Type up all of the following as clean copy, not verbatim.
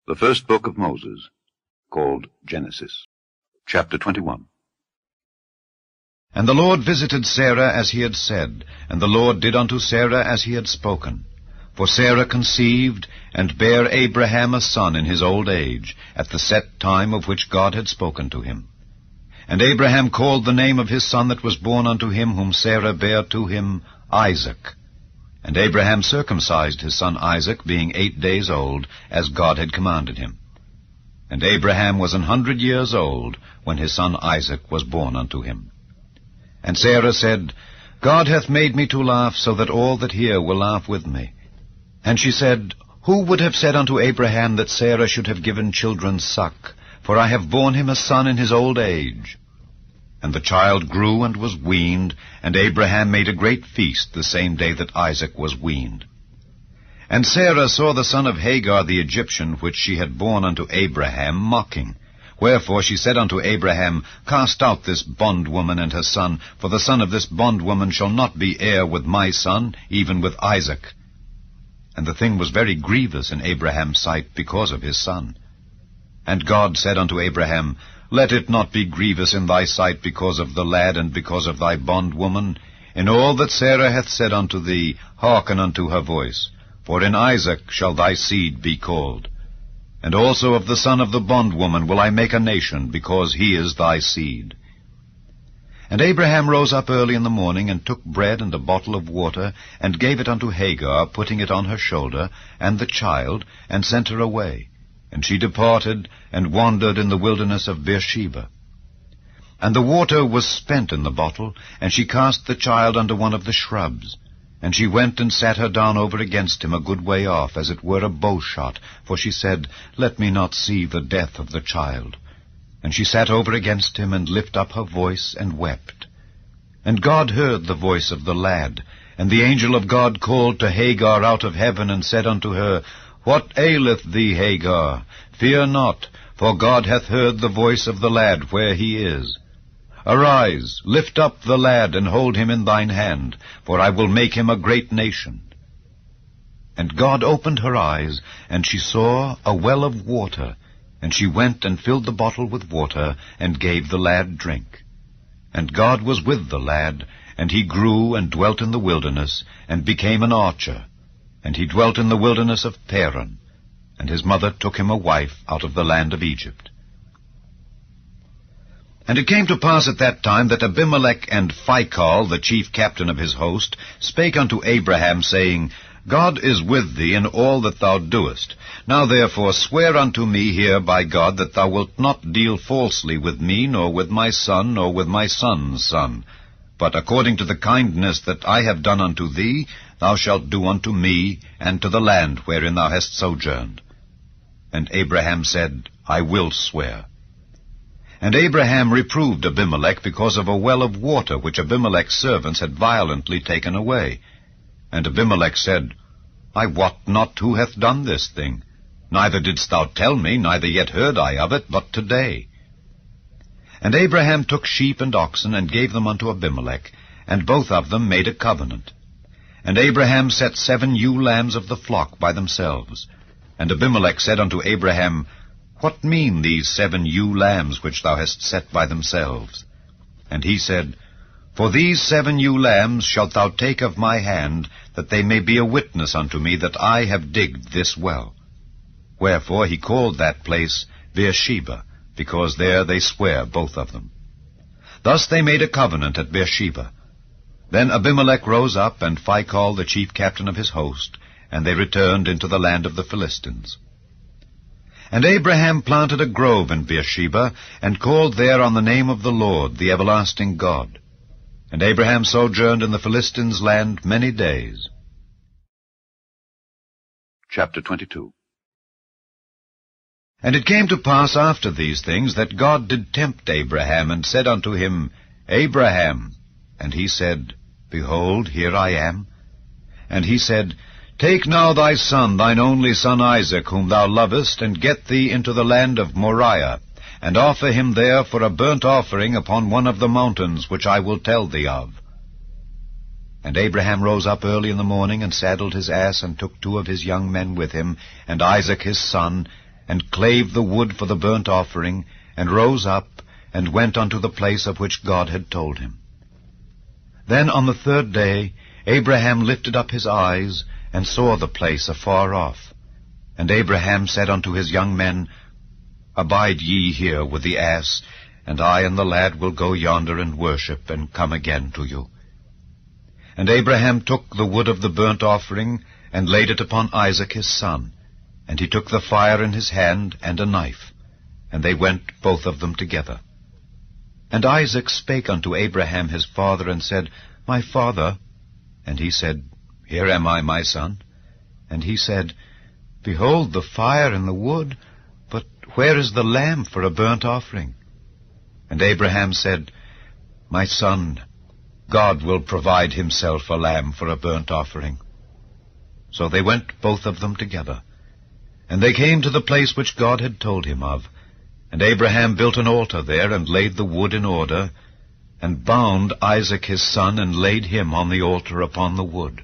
The first book of Moses, called Genesis. Chapter 21. And the Lord visited Sarah as he had said, and the Lord did unto Sarah as he had spoken. For Sarah conceived, and bare Abraham a son in his old age, at the set time of which God had spoken to him. And Abraham called the name of his son that was born unto him, whom Sarah bare to him, Isaac. And Abraham circumcised his son Isaac, being 8 days old, as God had commanded him. And Abraham was 100 years old, when his son Isaac was born unto him. And Sarah said, God hath made me to laugh, so that all that hear will laugh with me. And she said, Who would have said unto Abraham that Sarah should have given children suck? For I have borne him a son in his old age. And the child grew and was weaned, and Abraham made a great feast the same day that Isaac was weaned. And Sarah saw the son of Hagar the Egyptian, which she had borne unto Abraham, mocking. Wherefore she said unto Abraham, Cast out this bondwoman and her son, for the son of this bondwoman shall not be heir with my son, even with Isaac. And the thing was very grievous in Abraham's sight because of his son. And God said unto Abraham, Let it not be grievous in thy sight because of the lad and because of thy bondwoman. In all that Sarah hath said unto thee, hearken unto her voice. For in Isaac shall thy seed be called. And also of the son of the bondwoman will I make a nation, because he is thy seed. And Abraham rose up early in the morning, and took bread and a bottle of water, and gave it unto Hagar, putting it on her shoulder, and the child, and sent her away. And she departed, and wandered in the wilderness of Beersheba. And the water was spent in the bottle, and she cast the child under one of the shrubs. And she went and sat her down over against him a good way off, as it were a bowshot, for she said, Let me not see the death of the child. And she sat over against him, and lifted up her voice, and wept. And God heard the voice of the lad, and the angel of God called to Hagar out of heaven, and said unto her, What aileth thee, Hagar? Fear not, for God hath heard the voice of the lad where he is. Arise, lift up the lad, and hold him in thine hand, for I will make him a great nation. And God opened her eyes, and she saw a well of water, and she went and filled the bottle with water, and gave the lad drink. And God was with the lad, and he grew and dwelt in the wilderness, and became an archer. And he dwelt in the wilderness of Paran, and his mother took him a wife out of the land of Egypt. And it came to pass at that time that Abimelech and Phicol, the chief captain of his host, spake unto Abraham, saying, God is with thee in all that thou doest. Now therefore swear unto me here by God that thou wilt not deal falsely with me, nor with my son, nor with my son's son. But according to the kindness that I have done unto thee, thou shalt do unto me, and to the land wherein thou hast sojourned. And Abraham said, I will swear. And Abraham reproved Abimelech because of a well of water which Abimelech's servants had violently taken away. And Abimelech said, I wot not who hath done this thing. Neither didst thou tell me, neither yet heard I of it, but today. And Abraham took sheep and oxen, and gave them unto Abimelech, and both of them made a covenant. And Abraham set 7 ewe lambs of the flock by themselves. And Abimelech said unto Abraham, What mean these 7 ewe lambs which thou hast set by themselves? And he said, For these 7 ewe lambs shalt thou take of my hand, that they may be a witness unto me that I have digged this well. Wherefore he called that place Beersheba, because there they swear both of them. Thus they made a covenant at Beersheba. Then Abimelech rose up, and Phicol the chief captain of his host, and they returned into the land of the Philistines. And Abraham planted a grove in Beersheba, and called there on the name of the Lord, the everlasting God. And Abraham sojourned in the Philistines' land many days. Chapter 22. And it came to pass after these things that God did tempt Abraham, and said unto him, Abraham. And he said, Behold, here I am. And he said, Take now thy son, thine only son Isaac, whom thou lovest, and get thee into the land of Moriah, and offer him there for a burnt offering upon one of the mountains which I will tell thee of. And Abraham rose up early in the morning, and saddled his ass, and took 2 of his young men with him, and Isaac his son, and clave the wood for the burnt offering, and rose up, and went unto the place of which God had told him. Then on the third day Abraham lifted up his eyes, and saw the place afar off. And Abraham said unto his young men, Abide ye here with the ass, and I and the lad will go yonder and worship, and come again to you. And Abraham took the wood of the burnt offering, and laid it upon Isaac his son. And he took the fire in his hand, and a knife. And they went both of them together. And Isaac spake unto Abraham his father, and said, My father. And he said, Here am I, my son. And he said, Behold the fire and the wood, but where is the lamb for a burnt offering? And Abraham said, My son, God will provide himself a lamb for a burnt offering. So they went both of them together. And they came to the place which God had told him of. And Abraham built an altar there, and laid the wood in order, and bound Isaac his son, and laid him on the altar upon the wood.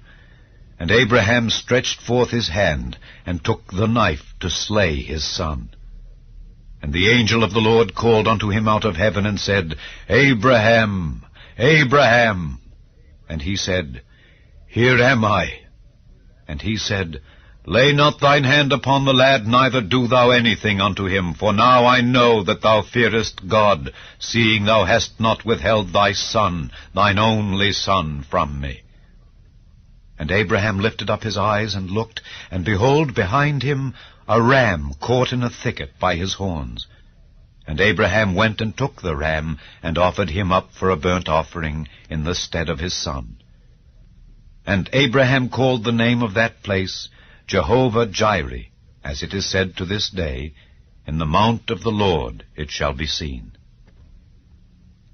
And Abraham stretched forth his hand, and took the knife to slay his son. And the angel of the Lord called unto him out of heaven, and said, Abraham, Abraham. And he said, Here am I. And he said, Lay not thine hand upon the lad, neither do thou anything unto him, for now I know that thou fearest God, seeing thou hast not withheld thy son, thine only son, from me. And Abraham lifted up his eyes and looked, and behold, behind him a ram caught in a thicket by his horns. And Abraham went and took the ram, and offered him up for a burnt offering in the stead of his son. And Abraham called the name of that place Jehovah-Jireh, as it is said to this day, In the mount of the Lord it shall be seen.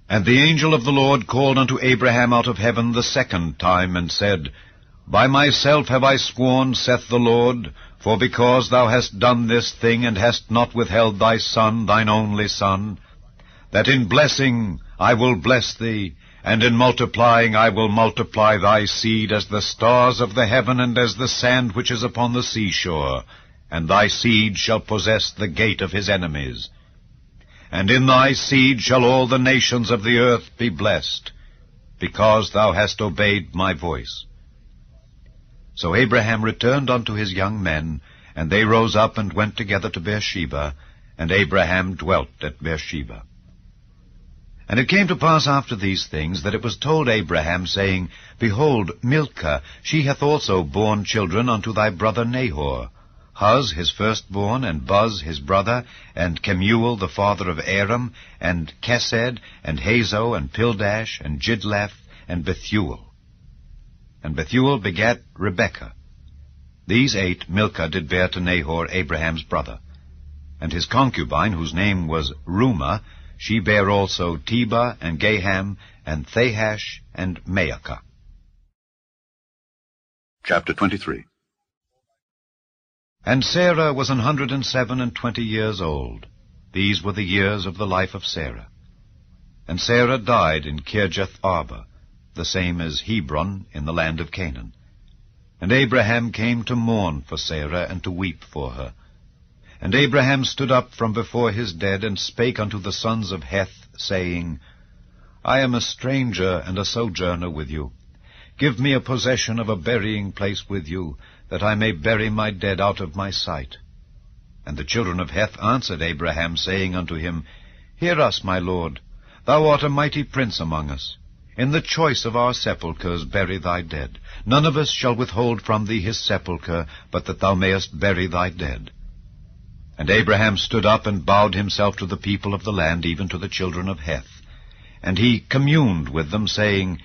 And the angel of the Lord called unto Abraham out of heaven the second time, and said, By myself have I sworn, saith the Lord, for because thou hast done this thing, and hast not withheld thy son, thine only son, that in blessing I will bless thee, and in multiplying I will multiply thy seed as the stars of the heaven, and as the sand which is upon the seashore, and thy seed shall possess the gate of his enemies. And in thy seed shall all the nations of the earth be blessed, because thou hast obeyed my voice. So Abraham returned unto his young men, and they rose up and went together to Beersheba, and Abraham dwelt at Beersheba. And it came to pass after these things, that it was told Abraham, saying, Behold, Milcah, she hath also borne children unto thy brother Nahor, Huz his firstborn, and Buz his brother, and Kemuel the father of Aram, and Kesed, and Hazo, and Pildash, and Jidlaph, and Bethuel. And Bethuel begat Rebekah. These 8 Milcah did bear to Nahor Abraham's brother. And his concubine, whose name was Reumah, she bare also Tebah, and Gaham, and Thahash, and Maacah. Chapter 23. And Sarah was 127 years old. These were the years of the life of Sarah. And Sarah died in Kirjath Arba, the same as Hebron in the land of Canaan. And Abraham came to mourn for Sarah, and to weep for her. And Abraham stood up from before his dead, and spake unto the sons of Heth, saying, I am a stranger and a sojourner with you. Give me a possession of a burying place with you, that I may bury my dead out of my sight. And the children of Heth answered Abraham, saying unto him, Hear us, my lord, thou art a mighty prince among us. In the choice of our sepulchres bury thy dead. None of us shall withhold from thee his sepulchre, but that thou mayest bury thy dead. And Abraham stood up and bowed himself to the people of the land, even to the children of Heth. And he communed with them, saying,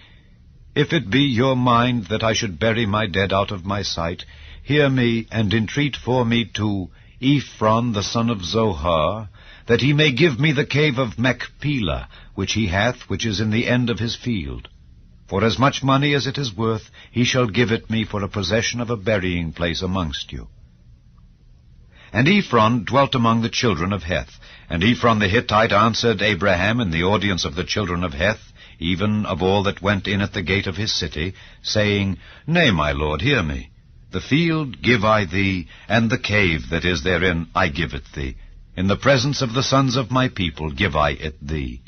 If it be your mind that I should bury my dead out of my sight, hear me, and entreat for me to Ephron the son of Zohar, that he may give me the cave of Machpelah, which he hath, which is in the end of his field. For as much money as it is worth, he shall give it me for a possession of a burying place amongst you. And Ephron dwelt among the children of Heth. And Ephron the Hittite answered Abraham in the audience of the children of Heth, even of all that went in at the gate of his city, saying, Nay, my lord, hear me. The field give I thee, and the cave that is therein I give it thee. In the presence of the sons of my people give I it thee.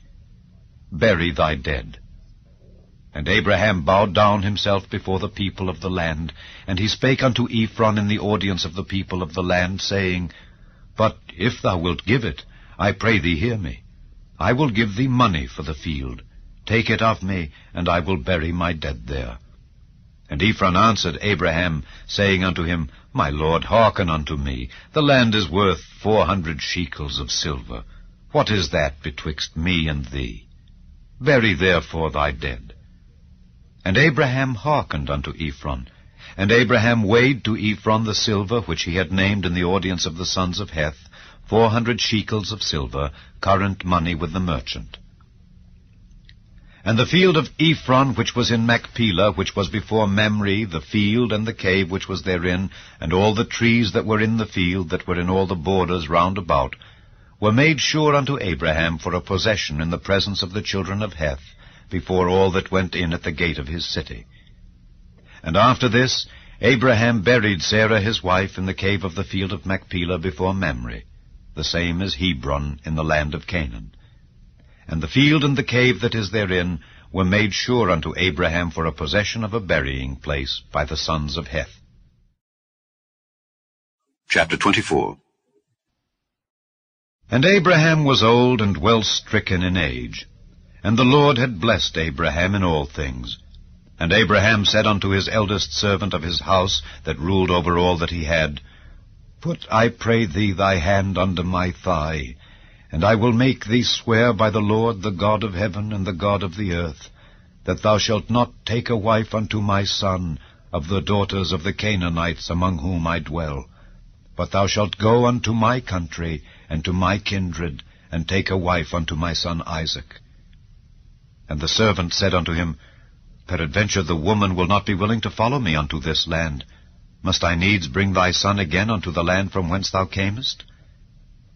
Bury thy dead. And Abraham bowed down himself before the people of the land, and he spake unto Ephron in the audience of the people of the land, saying, But if thou wilt give it, I pray thee hear me. I will give thee money for the field. Take it of me, and I will bury my dead there. And Ephron answered Abraham, saying unto him, My lord, hearken unto me. The land is worth 400 shekels of silver. What is that betwixt me and thee? Bury therefore thy dead. And Abraham hearkened unto Ephron. And Abraham weighed to Ephron the silver which he had named in the audience of the sons of Heth, 400 shekels of silver, current money with the merchant. And the field of Ephron, which was in Machpelah, which was before Mamre, the field and the cave which was therein, and all the trees that were in the field, that were in all the borders round about, were made sure unto Abraham for a possession in the presence of the children of Heth, before all that went in at the gate of his city. And after this, Abraham buried Sarah his wife in the cave of the field of Machpelah before Mamre, the same as Hebron in the land of Canaan. And the field and the cave that is therein were made sure unto Abraham for a possession of a burying place by the sons of Heth. Chapter 24. And Abraham was old and well stricken in age, and the Lord had blessed Abraham in all things. And Abraham said unto his eldest servant of his house, that ruled over all that he had, Put, I pray thee, thy hand under my thigh, and I will make thee swear by the Lord, the God of heaven and the God of the earth, that thou shalt not take a wife unto my son of the daughters of the Canaanites among whom I dwell, but thou shalt go unto my country and to my kindred, and take a wife unto my son Isaac. And the servant said unto him, Peradventure the woman will not be willing to follow me unto this land. Must I needs bring thy son again unto the land from whence thou camest?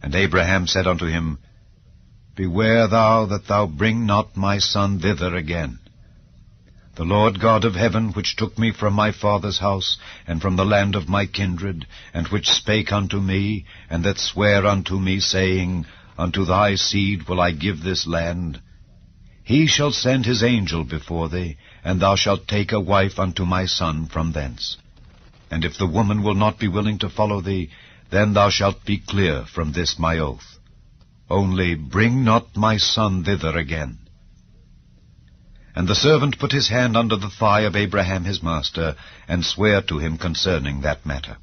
And Abraham said unto him, Beware thou that thou bring not my son thither again. The Lord God of heaven, which took me from my father's house, and from the land of my kindred, and which spake unto me, and that sware unto me, saying, Unto thy seed will I give this land, he shall send his angel before thee, and thou shalt take a wife unto my son from thence. And if the woman will not be willing to follow thee, then thou shalt be clear from this my oath. Only bring not my son thither again. And the servant put his hand under the thigh of Abraham his master, and sware to him concerning that matter.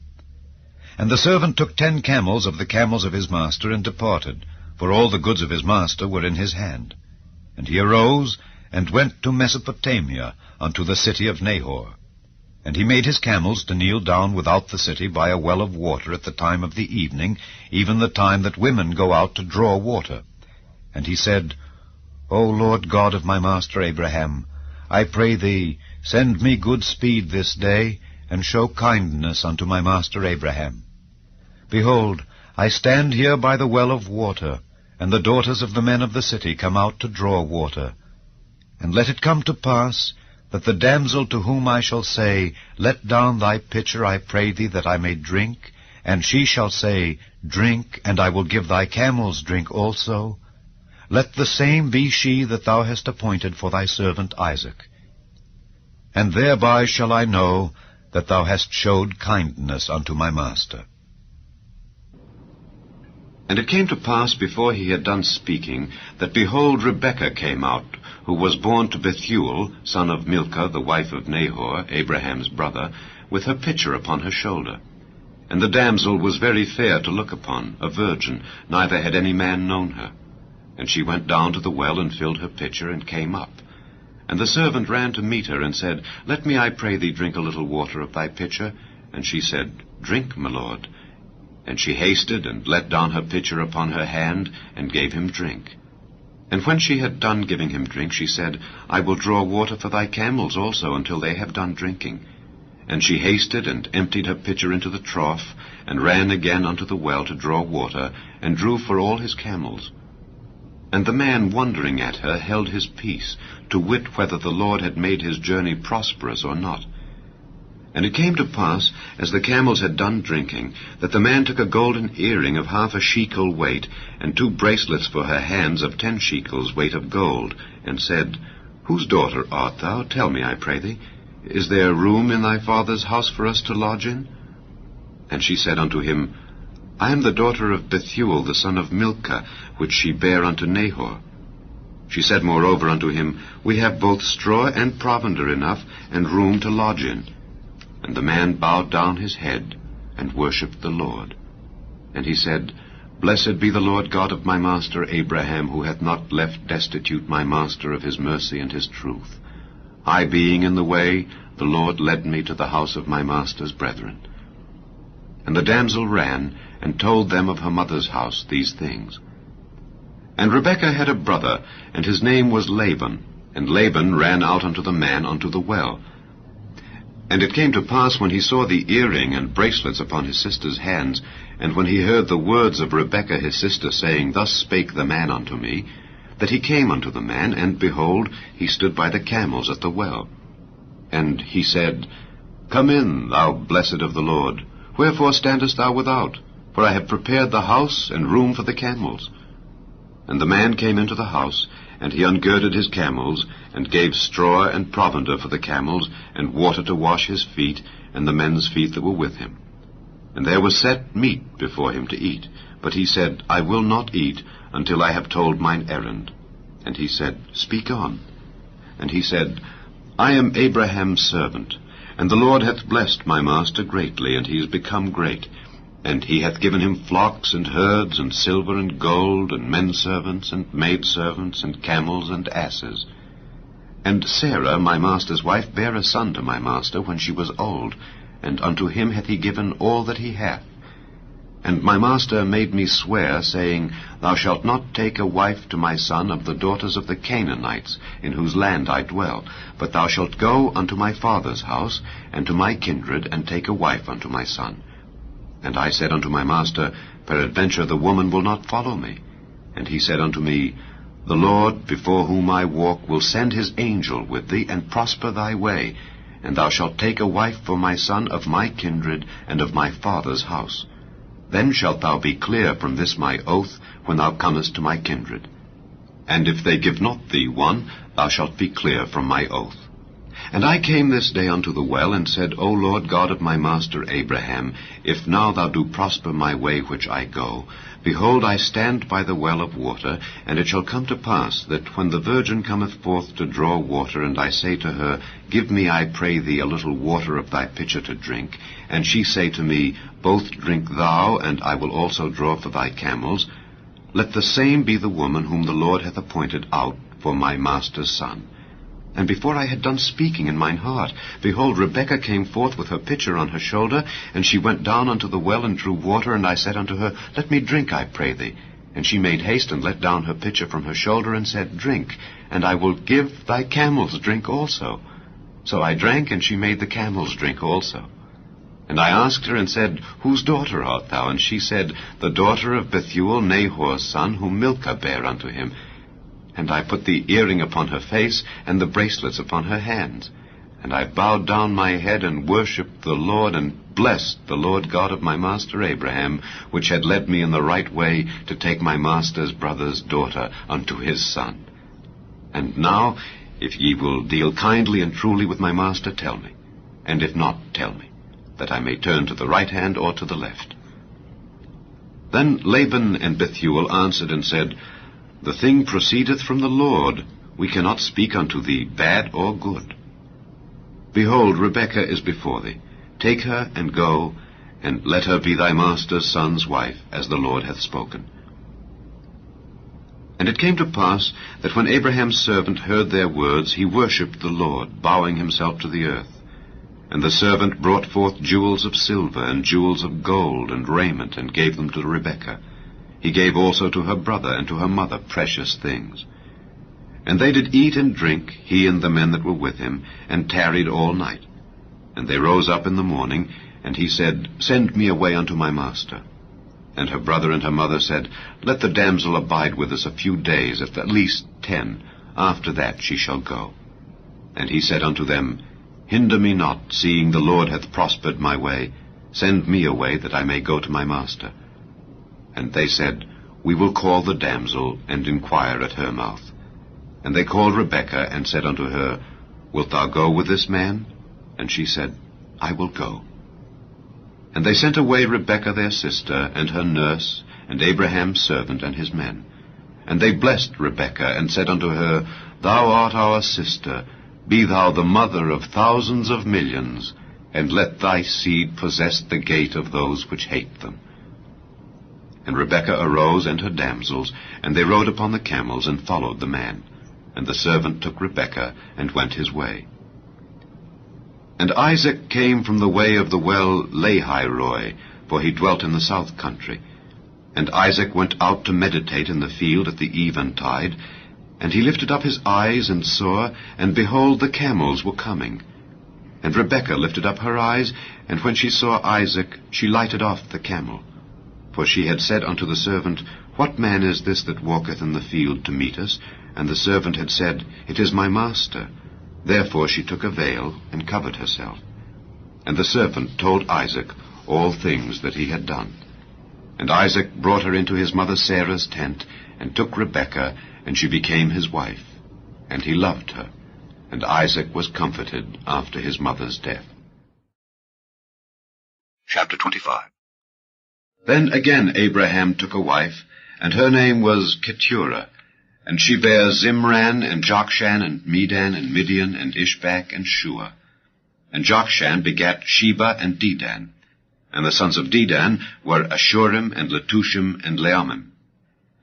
And the servant took 10 camels of the camels of his master, and departed, for all the goods of his master were in his hand. And he arose, and went to Mesopotamia, unto the city of Nahor. And he made his camels to kneel down without the city by a well of water at the time of the evening, even the time that women go out to draw water. And he said, O Lord God of my master Abraham, I pray thee, send me good speed this day, and show kindness unto my master Abraham. Behold, I stand here by the well of water, and the daughters of the men of the city come out to draw water. And let it come to pass, that the damsel to whom I shall say, Let down thy pitcher, I pray thee, that I may drink, and she shall say, Drink, and I will give thy camels drink also, let the same be she that thou hast appointed for thy servant Isaac. And thereby shall I know that thou hast showed kindness unto my master. And it came to pass, before he had done speaking, that behold, Rebekah came out, who was born to Bethuel, son of Milcah, the wife of Nahor, Abraham's brother, with her pitcher upon her shoulder. And the damsel was very fair to look upon, a virgin, neither had any man known her. And she went down to the well, and filled her pitcher, and came up. And the servant ran to meet her, and said, Let me, I pray thee, drink a little water of thy pitcher. And she said, Drink, my lord. And she hasted, and let down her pitcher upon her hand, and gave him drink. And when she had done giving him drink, she said, I will draw water for thy camels also, until they have done drinking. And she hasted, and emptied her pitcher into the trough, and ran again unto the well to draw water, and drew for all his camels. And the man, wondering at her, held his peace, to wit whether the Lord had made his journey prosperous or not. And it came to pass, as the camels had done drinking, that the man took a golden earring of 1/2 shekel weight, and 2 bracelets for her hands of 10 shekels weight of gold, and said, Whose daughter art thou? Tell me, I pray thee. Is there room in thy father's house for us to lodge in? And she said unto him, I am the daughter of Bethuel, the son of Milcah, which she bare unto Nahor. She said moreover unto him, We have both straw and provender enough, and room to lodge in. And the man bowed down his head, and worshipped the Lord. And he said, Blessed be the Lord God of my master Abraham, who hath not left destitute my master of his mercy and his truth. I being in the way, the Lord led me to the house of my master's brethren. And the damsel ran, and told them of her mother's house these things. And Rebekah had a brother, and his name was Laban. And Laban ran out unto the man unto the well. And it came to pass, when he saw the earring and bracelets upon his sister's hands, and when he heard the words of Rebekah his sister, saying, Thus spake the man unto me, that he came unto the man, and behold, he stood by the camels at the well. And he said, Come in, thou blessed of the Lord. Wherefore standest thou without? For I have prepared the house and room for the camels. And the man came into the house, and he ungirded his camels, and gave straw and provender for the camels, and water to wash his feet, and the men's feet that were with him. And there was set meat before him to eat. But he said, I will not eat until I have told mine errand. And he said, Speak on. And he said, I am Abraham's servant, and the Lord hath blessed my master greatly, and he is become great. And he hath given him flocks and herds, and silver and gold, and men servants, and maid servants, and camels and asses. And Sarah, my master's wife, bare a son to my master when she was old, and unto him hath he given all that he hath. And my master made me swear, saying, Thou shalt not take a wife to my son of the daughters of the Canaanites, in whose land I dwell, but thou shalt go unto my father's house, and to my kindred, and take a wife unto my son. And I said unto my master, Peradventure the woman will not follow me. And he said unto me, The Lord, before whom I walk, will send his angel with thee, and prosper thy way, and thou shalt take a wife for my son of my kindred, and of my father's house. Then shalt thou be clear from this my oath, when thou comest to my kindred. And if they give not thee one, thou shalt be clear from my oath. And I came this day unto the well, and said, O Lord God of my master Abraham, if now thou do prosper my way which I go, behold, I stand by the well of water, and it shall come to pass, that when the virgin cometh forth to draw water, and I say to her, Give me, I pray thee, a little water of thy pitcher to drink, and she say to me, Both drink thou, and I will also draw for thy camels, let the same be the woman whom the Lord hath appointed out for my master's son. And before I had done speaking in mine heart, behold, Rebekah came forth with her pitcher on her shoulder, and she went down unto the well and drew water, and I said unto her, Let me drink, I pray thee. And she made haste and let down her pitcher from her shoulder, and said, Drink, and I will give thy camels drink also. So I drank, and she made the camels drink also. And I asked her, and said, Whose daughter art thou? And she said, The daughter of Bethuel, Nahor's son, whom Milcah bare unto him. And I put the earring upon her face, and the bracelets upon her hands. And I bowed down my head, and worshipped the Lord, and blessed the Lord God of my master Abraham, which had led me in the right way to take my master's brother's daughter unto his son. And now, if ye will deal kindly and truly with my master, tell me. And if not, tell me, that I may turn to the right hand or to the left. Then Laban and Bethuel answered and said, The thing proceedeth from the Lord. We cannot speak unto thee bad or good. Behold, Rebekah is before thee. Take her and go, and let her be thy master's son's wife, as the Lord hath spoken. And it came to pass that when Abraham's servant heard their words, he worshipped the Lord, bowing himself to the earth. And the servant brought forth jewels of silver and jewels of gold and raiment, and gave them to Rebekah. He gave also to her brother and to her mother precious things. And they did eat and drink, he and the men that were with him, and tarried all night. And they rose up in the morning, and he said, Send me away unto my master. And her brother and her mother said, Let the damsel abide with us a few days, at least 10. After that she shall go. And he said unto them, Hinder me not, seeing the Lord hath prospered my way. Send me away, that I may go to my master. And they said, We will call the damsel, and inquire at her mouth. And they called Rebekah, and said unto her, Wilt thou go with this man? And she said, I will go. And they sent away Rebekah their sister, and her nurse, and Abraham's servant, and his men. And they blessed Rebekah, and said unto her, Thou art our sister, be thou the mother of thousands of millions, and let thy seed possess the gate of those which hate them. And Rebekah arose, and her damsels, and they rode upon the camels, and followed the man. And the servant took Rebekah, and went his way. And Isaac came from the way of the well Lahairoi, for he dwelt in the south country. And Isaac went out to meditate in the field at the eventide, and he lifted up his eyes and saw, and behold, the camels were coming. And Rebekah lifted up her eyes, and when she saw Isaac, she lighted off the camel. For she had said unto the servant, What man is this that walketh in the field to meet us? And the servant had said, It is my master. Therefore she took a veil, and covered herself. And the servant told Isaac all things that he had done. And Isaac brought her into his mother Sarah's tent, and took Rebekah, and she became his wife. And he loved her. And Isaac was comforted after his mother's death. Chapter 25. Then again Abraham took a wife, and her name was Keturah. And she bare Zimran, and Jokshan, and Medan, and Midian, and Ishbak, and Shua. And Jokshan begat Sheba and Dedan. And the sons of Dedan were Ashurim, and Letushim, and Leamim.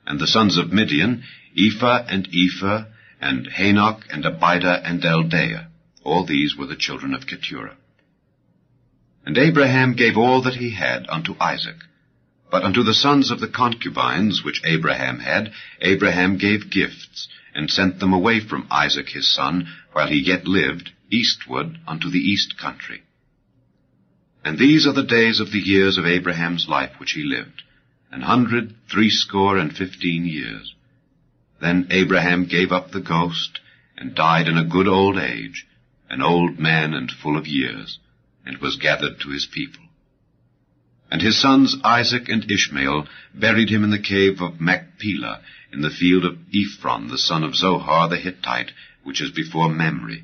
And the sons of Midian, Ephah, and Ephah, and Hanok, and Abida, and Eldaah. All these were the children of Keturah. And Abraham gave all that he had unto Isaac. But unto the sons of the concubines which Abraham had, Abraham gave gifts, and sent them away from Isaac his son, while he yet lived, eastward unto the east country. And these are the days of the years of Abraham's life which he lived, 160 years. Then Abraham gave up the ghost, and died in a good old age, an old man and full of years, and was gathered to his people. And his sons Isaac and Ishmael buried him in the cave of Machpelah, in the field of Ephron, the son of Zohar the Hittite, which is before Mamre,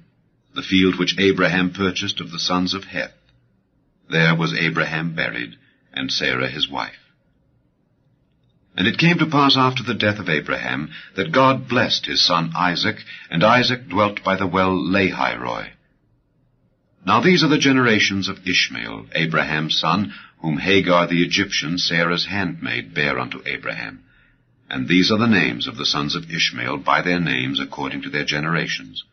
the field which Abraham purchased of the sons of Heth. There was Abraham buried, and Sarah his wife. And it came to pass after the death of Abraham, that God blessed his son Isaac, and Isaac dwelt by the well Lahairoi. Now these are the generations of Ishmael, Abraham's son, whom Hagar the Egyptian, Sarah's handmaid, bare unto Abraham. And these are the names of the sons of Ishmael, by their names according to their generations.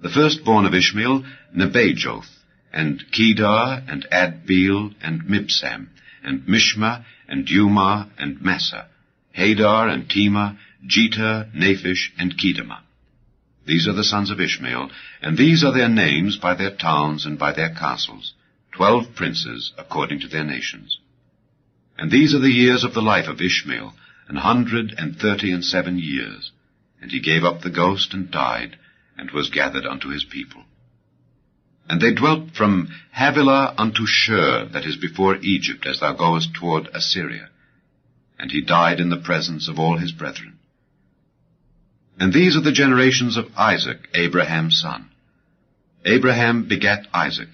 The firstborn of Ishmael, Nebajoth, and Kedar, and Adbeel, and Mibsam, and Mishma, and Dumah, and Massa, Hadar, and Tema, Jether, Naphish, and Kedemah. These are the sons of Ishmael, and these are their names by their towns and by their castles, 12 princes according to their nations. And these are the years of the life of Ishmael, 137 years. And he gave up the ghost and died, and was gathered unto his people. And they dwelt from Havilah unto Shur, that is before Egypt, as thou goest toward Assyria. And he died in the presence of all his brethren. And these are the generations of Isaac, Abraham's son. Abraham begat Isaac.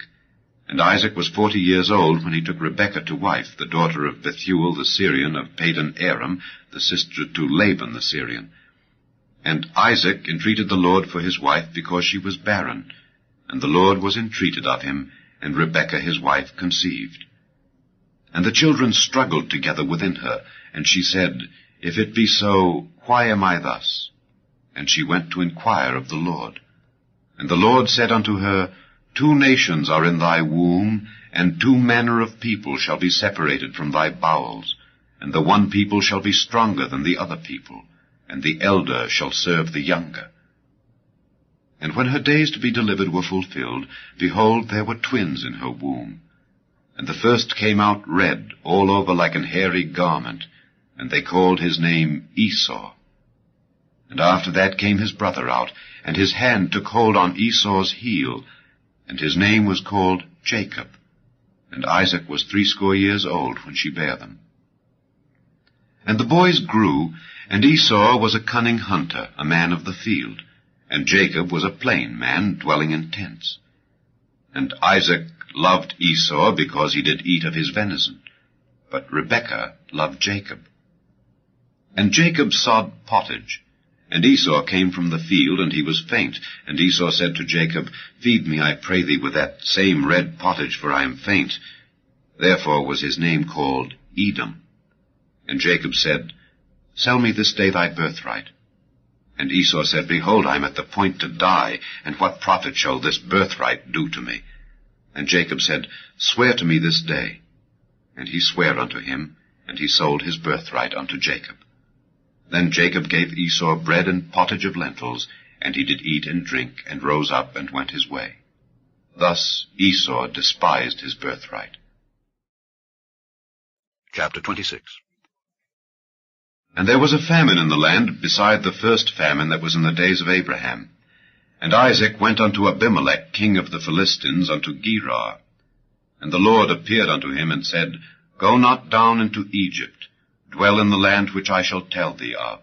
And Isaac was 40 years old when he took Rebekah to wife, the daughter of Bethuel the Syrian of Padan Aram, the sister to Laban the Syrian. And Isaac entreated the Lord for his wife, because she was barren. And the Lord was entreated of him, and Rebekah his wife conceived. And the children struggled together within her, and she said, If it be so, why am I thus? And she went to inquire of the Lord. And the Lord said unto her, 2 nations are in thy womb, and 2 manner of people shall be separated from thy bowels, and the one people shall be stronger than the other people, and the elder shall serve the younger. And when her days to be delivered were fulfilled, behold, there were twins in her womb. And the first came out red, all over like an hairy garment, and they called his name Esau. And after that came his brother out, and his hand took hold on Esau's heel, and his name was called Jacob. And Isaac was 80 years old when she bare them. And the boys grew, and Esau was a cunning hunter, a man of the field, and Jacob was a plain man, dwelling in tents. And Isaac loved Esau because he did eat of his venison, but Rebekah loved Jacob. And Jacob sod pottage, and Esau came from the field, and he was faint. And Esau said to Jacob, Feed me, I pray thee, with that same red pottage, for I am faint. Therefore was his name called Edom. And Jacob said, Sell me this day thy birthright. And Esau said, Behold, I am at the point to die, and what profit shall this birthright do to me? And Jacob said, Swear to me this day. And he sware unto him, and he sold his birthright unto Jacob. Then Jacob gave Esau bread and pottage of lentils, and he did eat and drink, and rose up and went his way. Thus Esau despised his birthright. Chapter 26. And there was a famine in the land beside the first famine that was in the days of Abraham. And Isaac went unto Abimelech, king of the Philistines, unto Gerar. And the Lord appeared unto him, and said, Go not down into Egypt, dwell in the land which I shall tell thee of.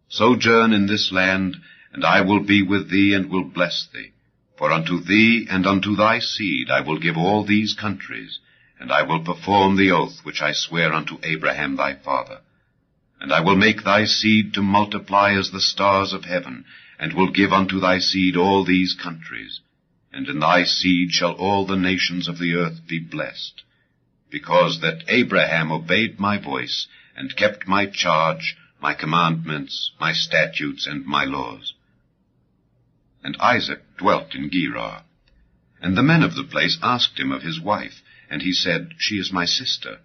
Sojourn in this land, and I will be with thee, and will bless thee. For unto thee and unto thy seed I will give all these countries, and I will perform the oath which I sware unto Abraham thy father. And I will make thy seed to multiply as the stars of heaven, and will give unto thy seed all these countries. And in thy seed shall all the nations of the earth be blessed, because that Abraham obeyed my voice, and kept my charge, my commandments, my statutes, and my laws. And Isaac dwelt in Gerar. And the men of the place asked him of his wife, and he said, She is my sister.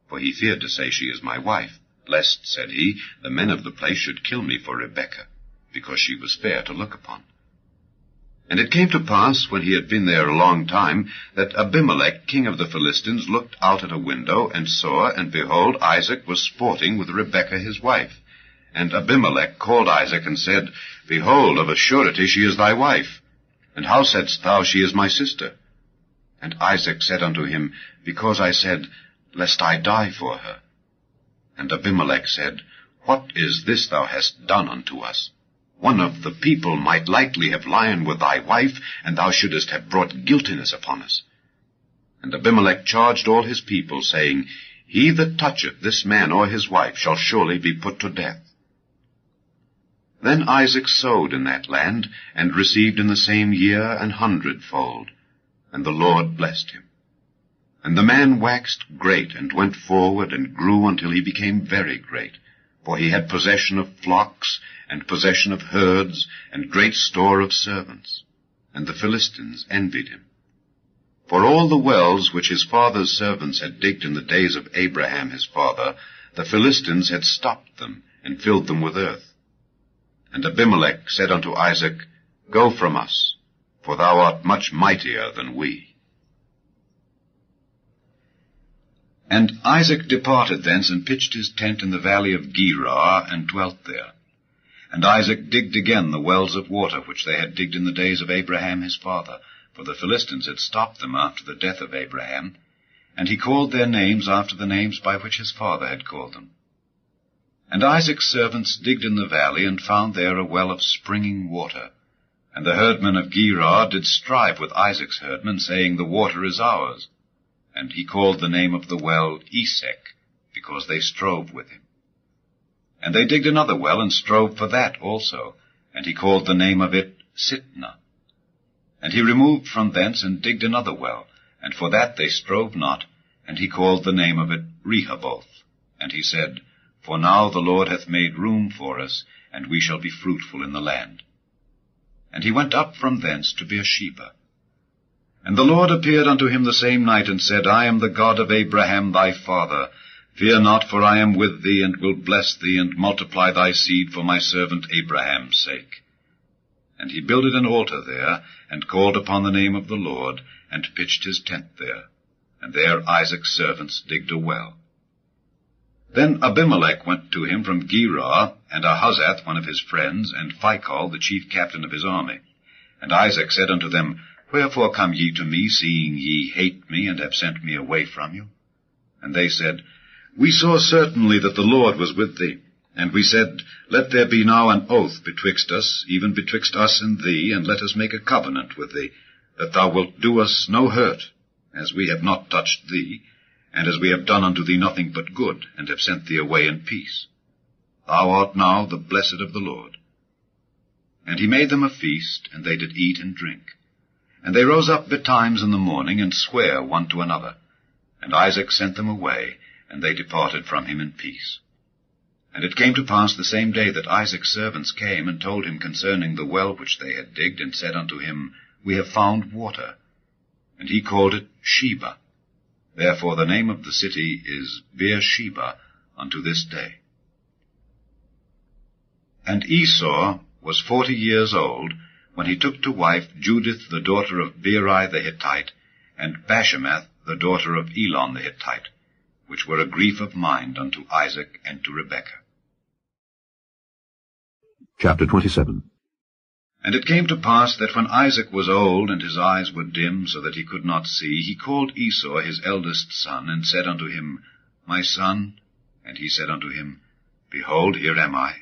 For he feared to say, She is my wife, lest, said he, the men of the place should kill me for Rebekah, because she was fair to look upon. And it came to pass, when he had been there a long time, that Abimelech, king of the Philistines, looked out at a window, and saw, and behold, Isaac was sporting with Rebekah his wife. And Abimelech called Isaac, and said, Behold, of a surety she is thy wife. And how saidst thou, She is my sister? And Isaac said unto him, Because I said, Lest I die for her. And Abimelech said, What is this thou hast done unto us? One of the people might likely have lain with thy wife, and thou shouldest have brought guiltiness upon us. And Abimelech charged all his people, saying, He that toucheth this man or his wife shall surely be put to death. Then Isaac sowed in that land, and received in the same year 100-fold, and the Lord blessed him. And the man waxed great, and went forward, and grew until he became very great, for he had possession of flocks, and possession of herds, and great store of servants. And the Philistines envied him. For all the wells which his father's servants had digged in the days of Abraham his father, the Philistines had stopped them, and filled them with earth. And Abimelech said unto Isaac, Go from us, for thou art much mightier than we. And Isaac departed thence, and pitched his tent in the valley of Gerar, and dwelt there. And Isaac digged again the wells of water which they had digged in the days of Abraham his father, for the Philistines had stopped them after the death of Abraham, and he called their names after the names by which his father had called them. And Isaac's servants digged in the valley, and found there a well of springing water. And the herdmen of Gerar did strive with Isaac's herdmen, saying, The water is ours. And he called the name of the well Esek, because they strove with him. And they digged another well, and strove for that also, and he called the name of it Sitnah. And he removed from thence, and digged another well, and for that they strove not, and he called the name of it Rehoboth. And he said, For now the Lord hath made room for us, and we shall be fruitful in the land. And he went up from thence to Beersheba. And the Lord appeared unto him the same night, and said, I am the God of Abraham thy father. Fear not, for I am with thee, and will bless thee, and multiply thy seed for my servant Abraham's sake. And he builded an altar there, and called upon the name of the Lord, and pitched his tent there. And there Isaac's servants digged a well. Then Abimelech went to him from Gerar, and Ahuzzath one of his friends, and Phicol the chief captain of his army. And Isaac said unto them, Wherefore come ye to me, seeing ye hate me, and have sent me away from you? And they said, We saw certainly that the Lord was with thee. And we said, Let there be now an oath betwixt us, even betwixt us and thee, and let us make a covenant with thee, that thou wilt do us no hurt, as we have not touched thee, and as we have done unto thee nothing but good, and have sent thee away in peace. Thou art now the blessed of the Lord. And he made them a feast, and they did eat and drink. And they rose up betimes in the morning, and sware one to another. And Isaac sent them away, and they departed from him in peace. And it came to pass the same day that Isaac's servants came, and told him concerning the well which they had digged, and said unto him, We have found water. And he called it Sheba. Therefore the name of the city is Beersheba unto this day. And Esau was 40 years old, when he took to wife Judith the daughter of Beeri the Hittite, and Bashemath the daughter of Elon the Hittite, which were a grief of mind unto Isaac and to Rebekah. Chapter 27. And it came to pass that when Isaac was old, and his eyes were dim, so that he could not see, he called Esau his eldest son, and said unto him, My son. And he said unto him, Behold, here am I.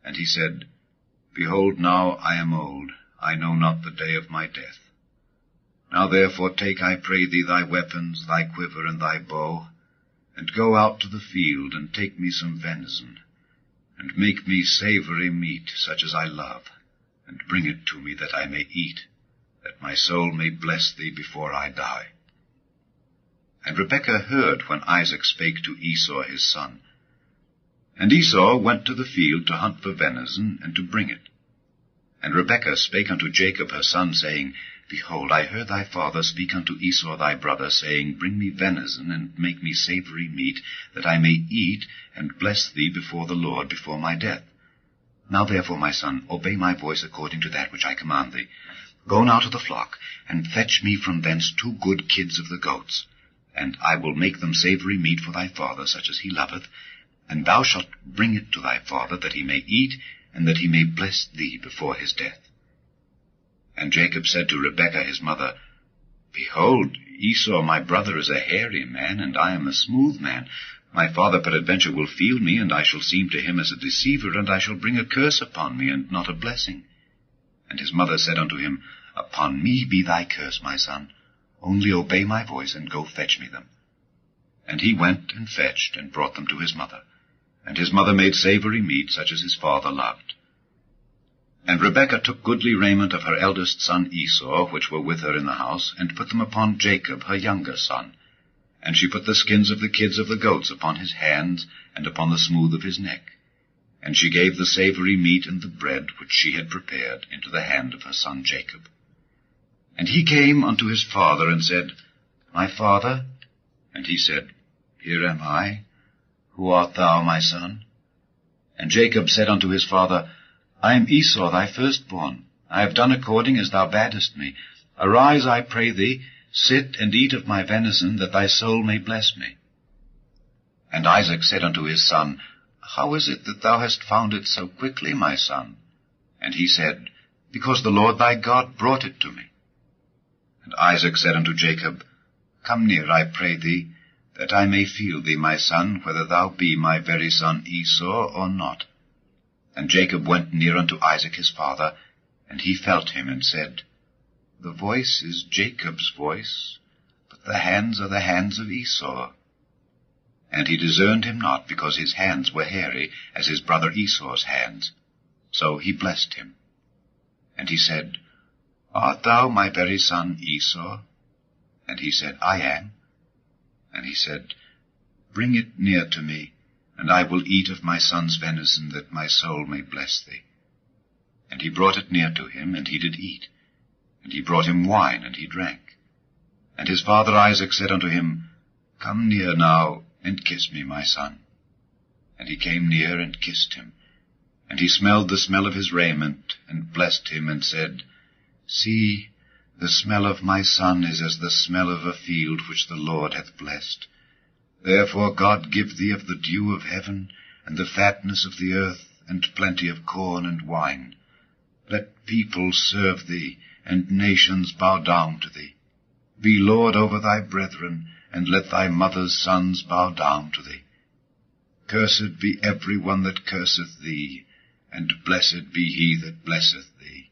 And he said, Behold, now I am old, I know not the day of my death. Now therefore take, I pray thee, thy weapons, thy quiver, and thy bow, and go out to the field, and take me some venison, and make me savory meat, such as I love, and bring it to me, that I may eat, that my soul may bless thee before I die. And Rebekah heard when Isaac spake to Esau his son. And Esau went to the field to hunt for venison, and to bring it. And Rebekah spake unto Jacob her son, saying, Behold, I heard thy father speak unto Esau thy brother, saying, Bring me venison, and make me savory meat, that I may eat, and bless thee before the Lord before my death. Now therefore, my son, obey my voice according to that which I command thee. Go now to the flock, and fetch me from thence 2 good kids of the goats, and I will make them savory meat for thy father, such as he loveth, and thou shalt bring it to thy father, that he may eat, and that he may bless thee before his death. And Jacob said to Rebekah his mother, Behold, Esau my brother is a hairy man, and I am a smooth man. My father peradventure will feel me, and I shall seem to him as a deceiver, and I shall bring a curse upon me, and not a blessing. And his mother said unto him, Upon me be thy curse, my son. Only obey my voice, and go fetch me them. And he went and fetched, and brought them to his mother. And his mother made savory meat, such as his father loved. And Rebekah took goodly raiment of her eldest son Esau, which were with her in the house, and put them upon Jacob her younger son. And she put the skins of the kids of the goats upon his hands, and upon the smooth of his neck. And she gave the savory meat and the bread which she had prepared into the hand of her son Jacob. And he came unto his father, and said, My father? And he said, Here am I. Who art thou, my son? And Jacob said unto his father, I am Esau thy firstborn. I have done according as thou badest me. Arise, I pray thee, sit and eat of my venison, that thy soul may bless me. And Isaac said unto his son, How is it that thou hast found it so quickly, my son? And he said, Because the Lord thy God brought it to me. And Isaac said unto Jacob, Come near, I pray thee, that I may feel thee, my son, whether thou be my very son Esau or not. And Jacob went near unto Isaac his father, and he felt him, and said, The voice is Jacob's voice, but the hands are the hands of Esau. And he discerned him not, because his hands were hairy, as his brother Esau's hands. So he blessed him. And he said, Art thou my very son Esau? And he said, I am. And he said, Bring it near to me, and I will eat of my son's venison, that my soul may bless thee. And he brought it near to him, and he did eat. And he brought him wine, and he drank. And his father Isaac said unto him, Come near now, and kiss me, my son. And he came near, and kissed him. And he smelled the smell of his raiment, and blessed him, and said, See, the smell of my son is as the smell of a field which the Lord hath blessed. Therefore God give thee of the dew of heaven, and the fatness of the earth, and plenty of corn and wine. Let people serve thee, and nations bow down to thee. Be Lord over thy brethren, and let thy mother's sons bow down to thee. Cursed be every one that curseth thee, and blessed be he that blesseth thee.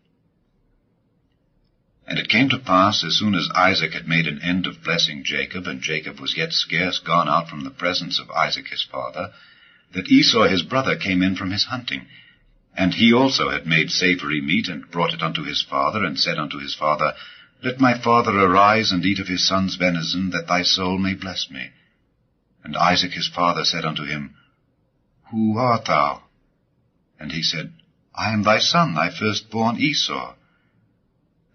And it came to pass, as soon as Isaac had made an end of blessing Jacob, and Jacob was yet scarce gone out from the presence of Isaac his father, that Esau his brother came in from his hunting. And he also had made savory meat, and brought it unto his father, and said unto his father, Let my father arise, and eat of his son's venison, that thy soul may bless me. And Isaac his father said unto him, Who art thou? And he said, I am thy son, thy firstborn Esau.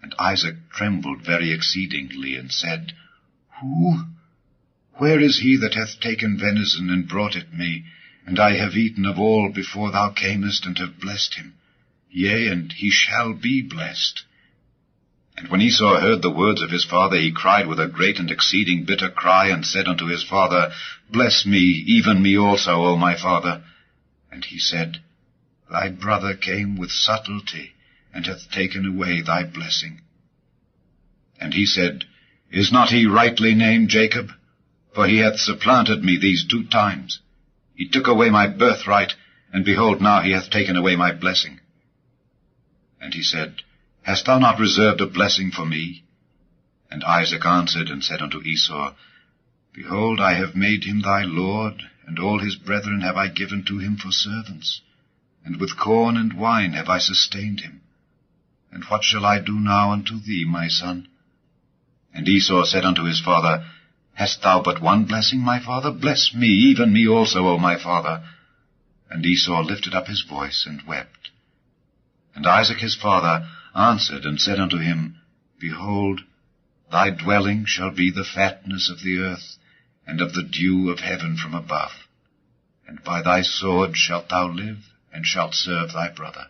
And Isaac trembled very exceedingly, and said, Who? Where is he that hath taken venison, and brought it me? And I have eaten of all before thou camest, and have blessed him. Yea, and he shall be blessed. And when Esau heard the words of his father, he cried with a great and exceeding bitter cry, and said unto his father, Bless me, even me also, O my father. And he said, Thy brother came with subtlety, and hath taken away thy blessing. And he said, Is not he rightly named Jacob? For he hath supplanted me these 2 times. He took away my birthright, and behold, now he hath taken away my blessing. And he said, Hast thou not reserved a blessing for me? And Isaac answered and said unto Esau, Behold, I have made him thy lord, and all his brethren have I given to him for servants, and with corn and wine have I sustained him. And what shall I do now unto thee, my son? And Esau said unto his father, Hast thou but one blessing, my father? Bless me, even me also, O my father. And Esau lifted up his voice and wept. And Isaac his father answered and said unto him, Behold, thy dwelling shall be the fatness of the earth, and of the dew of heaven from above. And by thy sword shalt thou live, and shalt serve thy brother.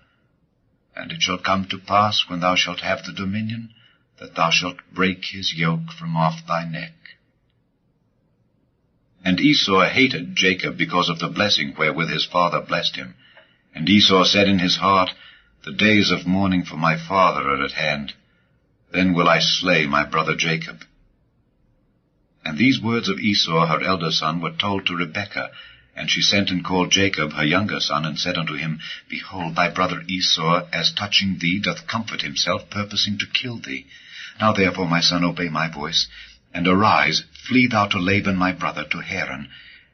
And it shall come to pass, when thou shalt have the dominion, that thou shalt break his yoke from off thy neck. And Esau hated Jacob because of the blessing wherewith his father blessed him. And Esau said in his heart, The days of mourning for my father are at hand. Then will I slay my brother Jacob. And these words of Esau her elder son were told to Rebekah. And she sent and called Jacob her younger son, and said unto him, Behold, thy brother Esau, as touching thee, doth comfort himself, purposing to kill thee. Now therefore, my son, obey my voice, and arise, flee thou to Laban my brother, to Haran,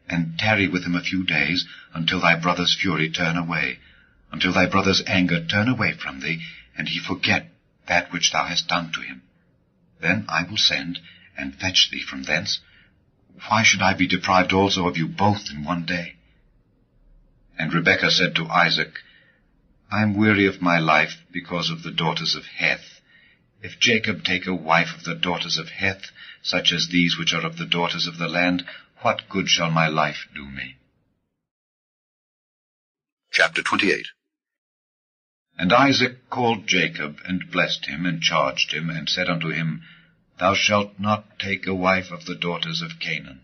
and tarry with him a few days, until thy brother's fury turn away, until thy brother's anger turn away from thee, and he forget that which thou hast done to him. Then I will send, and fetch thee from thence. Why should I be deprived also of you both in one day? And Rebekah said to Isaac, I am weary of my life because of the daughters of Heth. If Jacob take a wife of the daughters of Heth, such as these which are of the daughters of the land, what good shall my life do me? Chapter 28. And Isaac called Jacob, and blessed him, and charged him, and said unto him, Thou shalt not take a wife of the daughters of Canaan.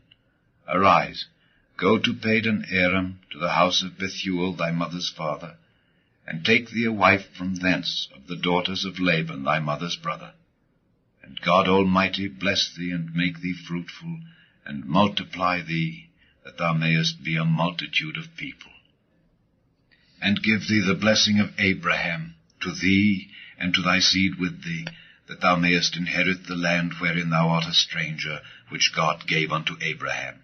Arise, go to Padan Aram, to the house of Bethuel thy mother's father, and take thee a wife from thence of the daughters of Laban thy mother's brother. And God Almighty bless thee, and make thee fruitful, and multiply thee, that thou mayest be a multitude of people. And give thee the blessing of Abraham, to thee, and to thy seed with thee, that thou mayest inherit the land wherein thou art a stranger, which God gave unto Abraham.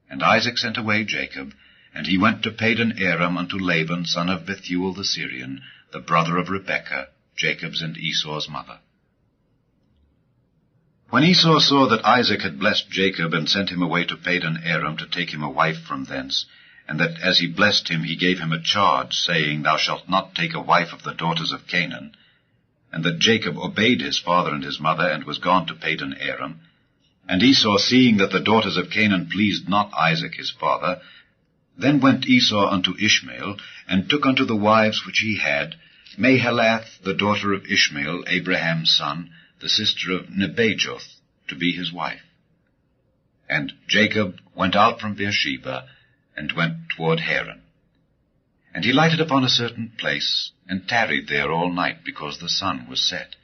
And Isaac sent away Jacob, and he went to Padan Aram unto Laban, son of Bethuel the Syrian, the brother of Rebekah, Jacob's and Esau's mother. When Esau saw that Isaac had blessed Jacob, and sent him away to Padan Aram to take him a wife from thence, and that as he blessed him he gave him a charge, saying, Thou shalt not take a wife of the daughters of Canaan, and that Jacob obeyed his father and his mother, and was gone to Padan Aram, and Esau, seeing that the daughters of Canaan pleased not Isaac his father, then went Esau unto Ishmael, and took unto the wives which he had, Mahalath, the daughter of Ishmael, Abraham's son, the sister of Nebajoth, to be his wife. And Jacob went out from Beersheba, and went toward Haran. And he lighted upon a certain place, and tarried there all night, because the sun was set.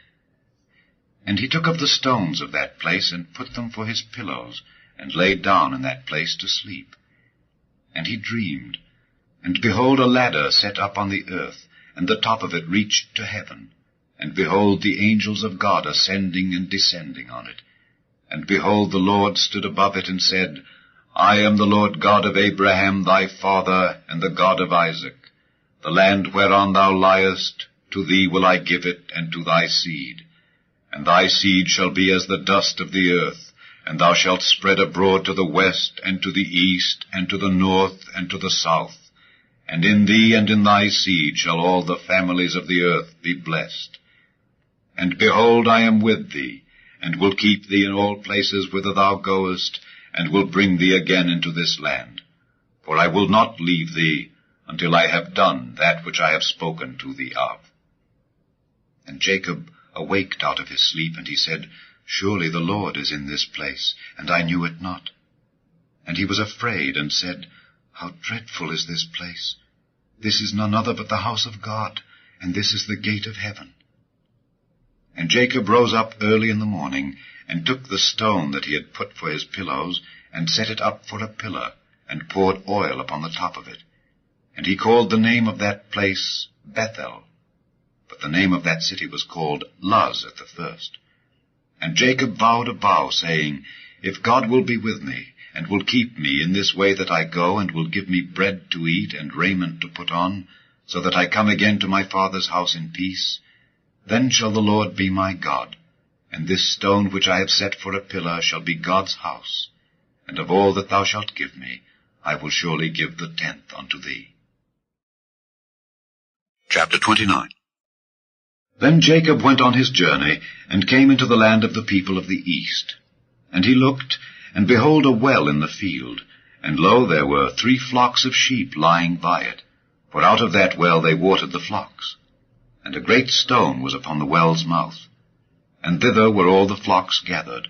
And he took of the stones of that place, and put them for his pillows, and laid down in that place to sleep. And he dreamed, and behold, a ladder set up on the earth, and the top of it reached to heaven. And behold, the angels of God ascending and descending on it. And behold, the Lord stood above it, and said, I am the Lord God of Abraham thy father, and the God of Isaac. The land whereon thou liest, to thee will I give it, and to thy seed. And thy seed shall be as the dust of the earth, and thou shalt spread abroad to the west, and to the east, and to the north, and to the south. And in thee and in thy seed shall all the families of the earth be blessed. And behold, I am with thee, and will keep thee in all places whither thou goest, and will bring thee again into this land. For I will not leave thee until I have done that which I have spoken to thee of. And Jacob awaked out of his sleep, and he said, Surely the Lord is in this place, and I knew it not. And he was afraid, and said, How dreadful is this place! This is none other but the house of God, and this is the gate of heaven. And Jacob rose up early in the morning, and took the stone that he had put for his pillows, and set it up for a pillar, and poured oil upon the top of it. And he called the name of that place Bethel. But the name of that city was called Luz at the first. And Jacob vowed a vow, saying, If God will be with me, and will keep me in this way that I go, and will give me bread to eat and raiment to put on, so that I come again to my father's house in peace, then shall the Lord be my God, and this stone which I have set for a pillar shall be God's house, and of all that thou shalt give me, I will surely give the 10th unto thee. Chapter 29. Then Jacob went on his journey, and came into the land of the people of the east. And he looked, and behold, a well in the field, and lo, there were 3 flocks of sheep lying by it, for out of that well they watered the flocks. And a great stone was upon the well's mouth. And thither were all the flocks gathered.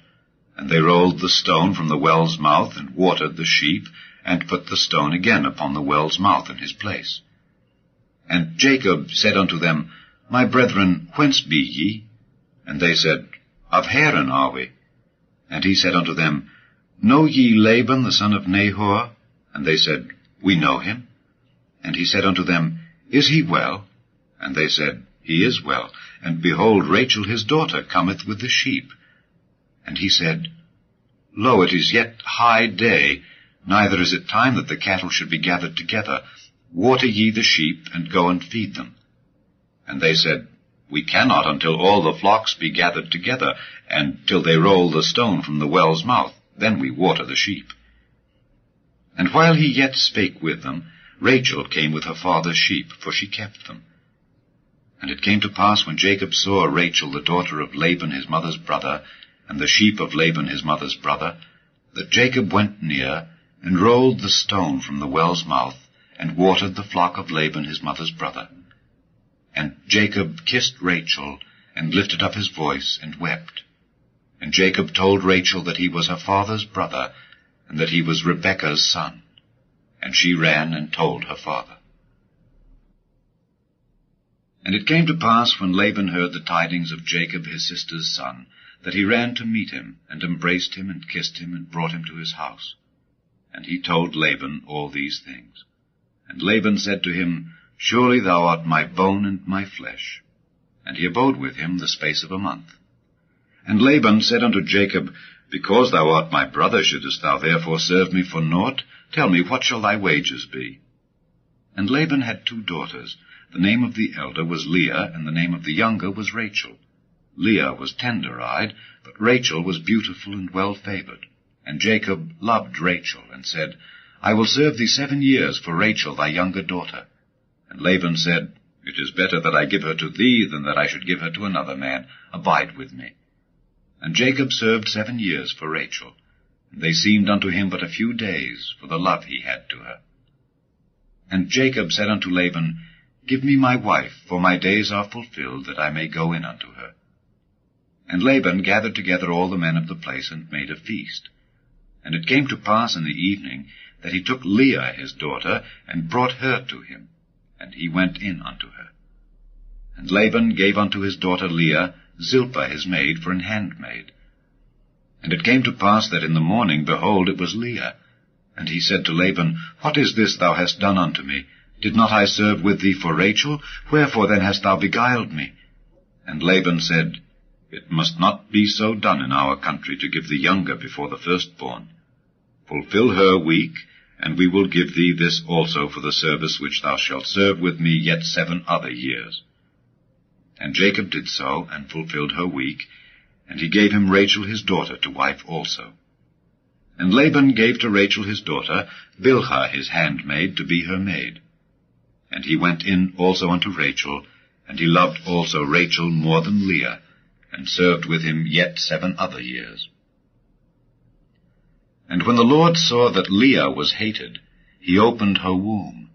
And they rolled the stone from the well's mouth, and watered the sheep, and put the stone again upon the well's mouth in his place. And Jacob said unto them, My brethren, whence be ye? And they said, Of Haran are we. And he said unto them, Know ye Laban the son of Nahor? And they said, We know him. And he said unto them, Is he well? And they said, He is well. And behold, Rachel his daughter cometh with the sheep. And he said, Lo, it is yet high day, neither is it time that the cattle should be gathered together. Water ye the sheep, and go and feed them. And they said, We cannot until all the flocks be gathered together, and till they roll the stone from the well's mouth, then we water the sheep. And while he yet spake with them, Rachel came with her father's sheep, for she kept them. And it came to pass, when Jacob saw Rachel the daughter of Laban his mother's brother, and the sheep of Laban his mother's brother, that Jacob went near, and rolled the stone from the well's mouth, and watered the flock of Laban his mother's brother. And Jacob kissed Rachel, and lifted up his voice, and wept. And Jacob told Rachel that he was her father's brother, and that he was Rebekah's son. And she ran and told her father. And it came to pass, when Laban heard the tidings of Jacob his sister's son, that he ran to meet him, and embraced him, and kissed him, and brought him to his house. And he told Laban all these things. And Laban said to him, Surely thou art my bone and my flesh. And he abode with him the space of a month. And Laban said unto Jacob, Because thou art my brother, shouldest thou therefore serve me for naught? Tell me, what shall thy wages be? And Laban had 2 daughters. The name of the elder was Leah, and the name of the younger was Rachel. Leah was tender-eyed, but Rachel was beautiful and well-favored. And Jacob loved Rachel, and said, I will serve thee 7 years for Rachel thy younger daughter. And Laban said, It is better that I give her to thee than that I should give her to another man. Abide with me. And Jacob served 7 years for Rachel, and they seemed unto him but a few days for the love he had to her. And Jacob said unto Laban, Give me my wife, for my days are fulfilled, that I may go in unto her. And Laban gathered together all the men of the place, and made a feast. And it came to pass in the evening, that he took Leah his daughter, and brought her to him, and he went in unto her. And Laban gave unto his daughter Leah Zilpah his maid for an handmaid. And it came to pass that in the morning, behold, it was Leah. And he said to Laban, What is this thou hast done unto me? Did not I serve with thee for Rachel? Wherefore then hast thou beguiled me? And Laban said, It must not be so done in our country to give the younger before the firstborn. Fulfill her week, and we will give thee this also for the service which thou shalt serve with me yet 7 other years. And Jacob did so, and fulfilled her week, and he gave him Rachel his daughter to wife also. And Laban gave to Rachel his daughter Bilhah his handmaid to be her maid. And he went in also unto Rachel, and he loved also Rachel more than Leah, and served with him yet 7 other years. And when the Lord saw that Leah was hated, he opened her womb,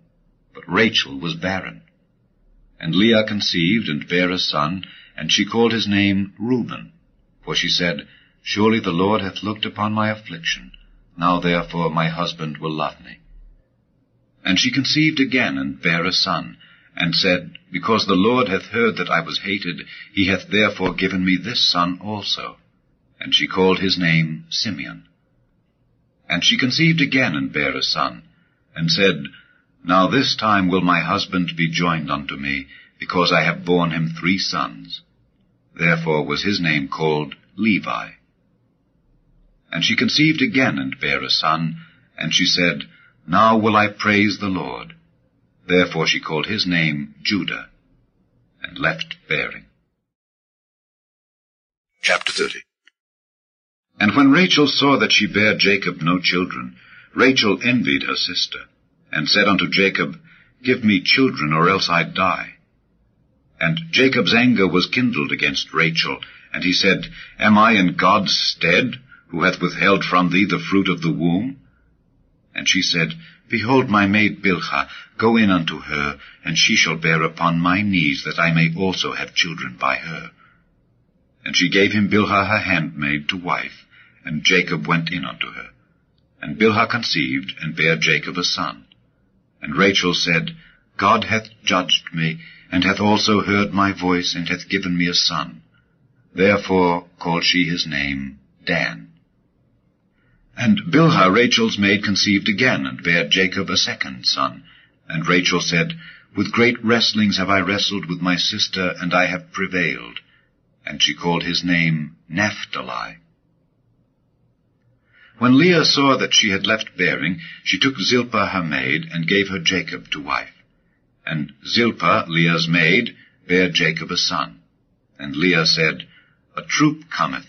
but Rachel was barren. And Leah conceived and bare a son, and she called his name Reuben. For she said, Surely the Lord hath looked upon my affliction. Now therefore my husband will love me. And she conceived again, and bare a son, and said, Because the Lord hath heard that I was hated, he hath therefore given me this son also. And she called his name Simeon. And she conceived again, and bare a son, and said, Now this time will my husband be joined unto me, because I have borne him 3 sons. Therefore was his name called Levi. And she conceived again, and bare a son, and she said, Now will I praise the Lord. Therefore she called his name Judah, and left bearing. Chapter 30. And when Rachel saw that she bare Jacob no children, Rachel envied her sister, and said unto Jacob, Give me children, or else I die. And Jacob's anger was kindled against Rachel, and he said, Am I in God's stead, who hath withheld from thee the fruit of the womb? And she said, Behold my maid Bilhah, go in unto her, and she shall bear upon my knees, that I may also have children by her. And she gave him Bilhah her handmaid to wife, and Jacob went in unto her. And Bilhah conceived, and bare Jacob a son. And Rachel said, God hath judged me, and hath also heard my voice, and hath given me a son. Therefore called she his name Dan. And Bilhah Rachel's maid conceived again, and bare Jacob a 2nd son. And Rachel said, With great wrestlings have I wrestled with my sister, and I have prevailed. And she called his name Naphtali. When Leah saw that she had left bearing, she took Zilpah her maid, and gave her Jacob to wife. And Zilpah, Leah's maid, bare Jacob a son. And Leah said, A troop cometh.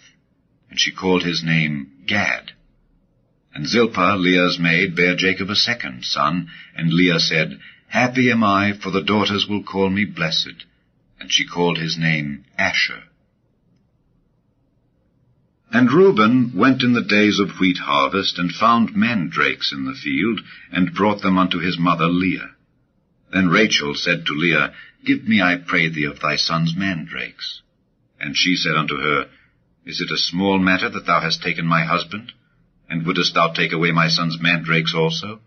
And she called his name Gad. And Zilpah, Leah's maid, bare Jacob a 2nd son. And Leah said, Happy am I, for the daughters will call me blessed. And she called his name Asher. And Reuben went in the days of wheat harvest, and found mandrakes in the field, and brought them unto his mother Leah. Then Rachel said to Leah, Give me, I pray thee, of thy son's mandrakes. And she said unto her, Is it a small matter that thou hast taken my husband? And wouldest thou take away my son's mandrakes also?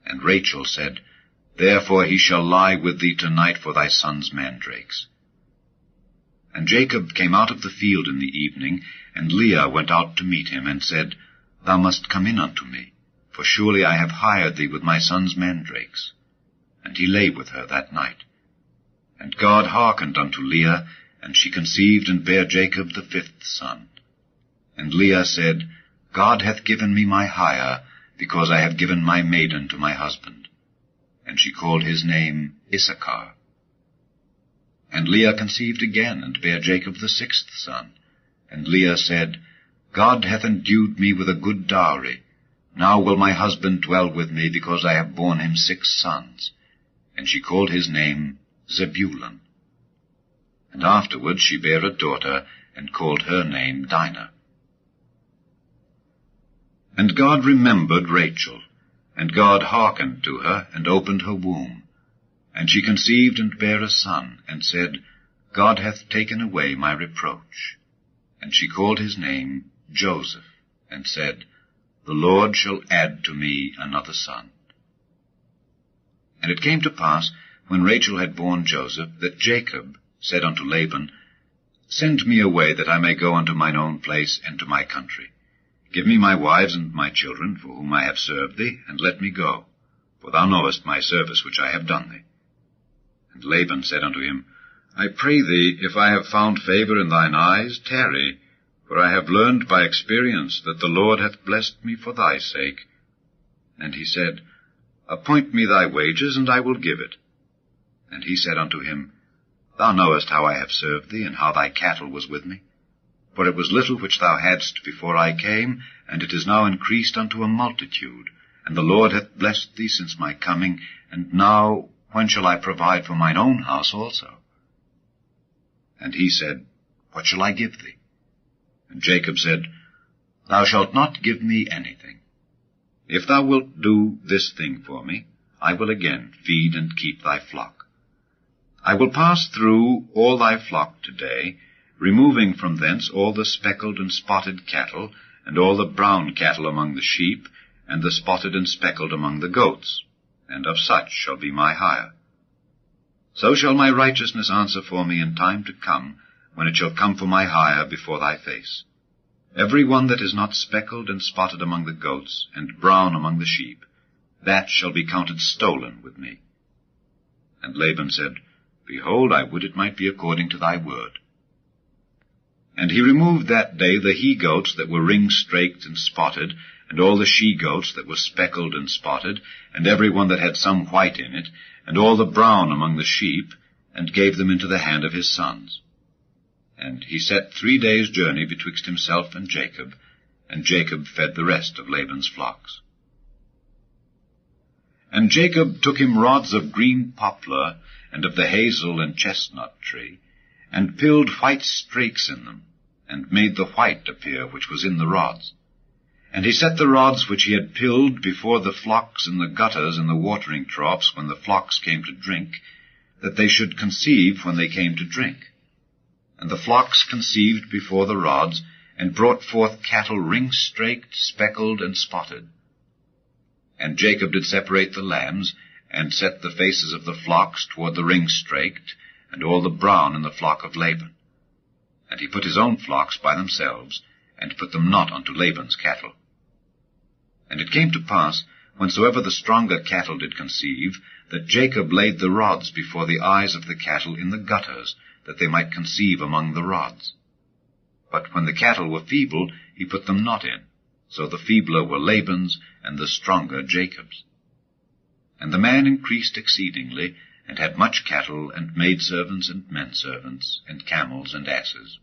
And Rachel said, Therefore he shall lie with thee tonight for thy son's mandrakes. And Jacob came out of the field in the evening, and Leah went out to meet him, and said, Thou must come in unto me, for surely I have hired thee with my son's mandrakes. And he lay with her that night. And God hearkened unto Leah, and she conceived and bare Jacob the 5th son. And Leah said, God hath given me my hire, because I have given my maiden to my husband. And she called his name Issachar. And Leah conceived again, and bare Jacob the 6th son. And Leah said, God hath endued me with a good dowry. Now will my husband dwell with me, because I have borne him 6 sons. And she called his name Zebulun. And afterward she bare a daughter, and called her name Dinah. And God remembered Rachel, and God hearkened to her, and opened her womb. And she conceived and bare a son, and said, God hath taken away my reproach. And she called his name Joseph, and said, The Lord shall add to me another son. And it came to pass, when Rachel had borne Joseph, that Jacob said unto Laban, Send me away, that I may go unto mine own place and to my country. Give me my wives and my children, for whom I have served thee, and let me go. For thou knowest my service which I have done thee. And Laban said unto him, I pray thee, if I have found favor in thine eyes, tarry, for I have learned by experience that the Lord hath blessed me for thy sake. And he said, Appoint me thy wages, and I will give it. And he said unto him, Thou knowest how I have served thee, and how thy cattle was with me. For it was little which thou hadst before I came, and it is now increased unto a multitude. And the Lord hath blessed thee since my coming, and now when shall I provide for mine own house also? And he said, What shall I give thee? And Jacob said, Thou shalt not give me anything. If thou wilt do this thing for me, I will again feed and keep thy flock. I will pass through all thy flock today, removing from thence all the speckled and spotted cattle, and all the brown cattle among the sheep, and the spotted and speckled among the goats, and of such shall be my hire. So shall my righteousness answer for me in time to come, when it shall come for my hire before thy face. Every one that is not speckled and spotted among the goats, and brown among the sheep, that shall be counted stolen with me. And Laban said, Behold, I would it might be according to thy word. And he removed that day the he-goats that were ring-straked and spotted, and all the she-goats that were speckled and spotted, and every one that had some white in it, and all the brown among the sheep, and gave them into the hand of his sons. And he set 3 days' journey betwixt himself and Jacob fed the rest of Laban's flocks. And Jacob took him rods of green poplar, and of the hazel and chestnut tree, and pilled white strakes in them, and made the white appear which was in the rods. And he set the rods which he had pilled before the flocks in the gutters and the watering troughs when the flocks came to drink, that they should conceive when they came to drink. And the flocks conceived before the rods, and brought forth cattle ring-straked, speckled, and spotted. And Jacob did separate the lambs, and set the faces of the flocks toward the ring-straked, and all the brown in the flock of Laban. And he put his own flocks by themselves, and put them not unto Laban's cattle. And it came to pass, whensoever the stronger cattle did conceive, that Jacob laid the rods before the eyes of the cattle in the gutters, that they might conceive among the rods. But when the cattle were feeble, he put them not in. So the feebler were Laban's, and the stronger Jacob's. And the man increased exceedingly, and had much cattle, and maidservants, and menservants, and camels, and asses.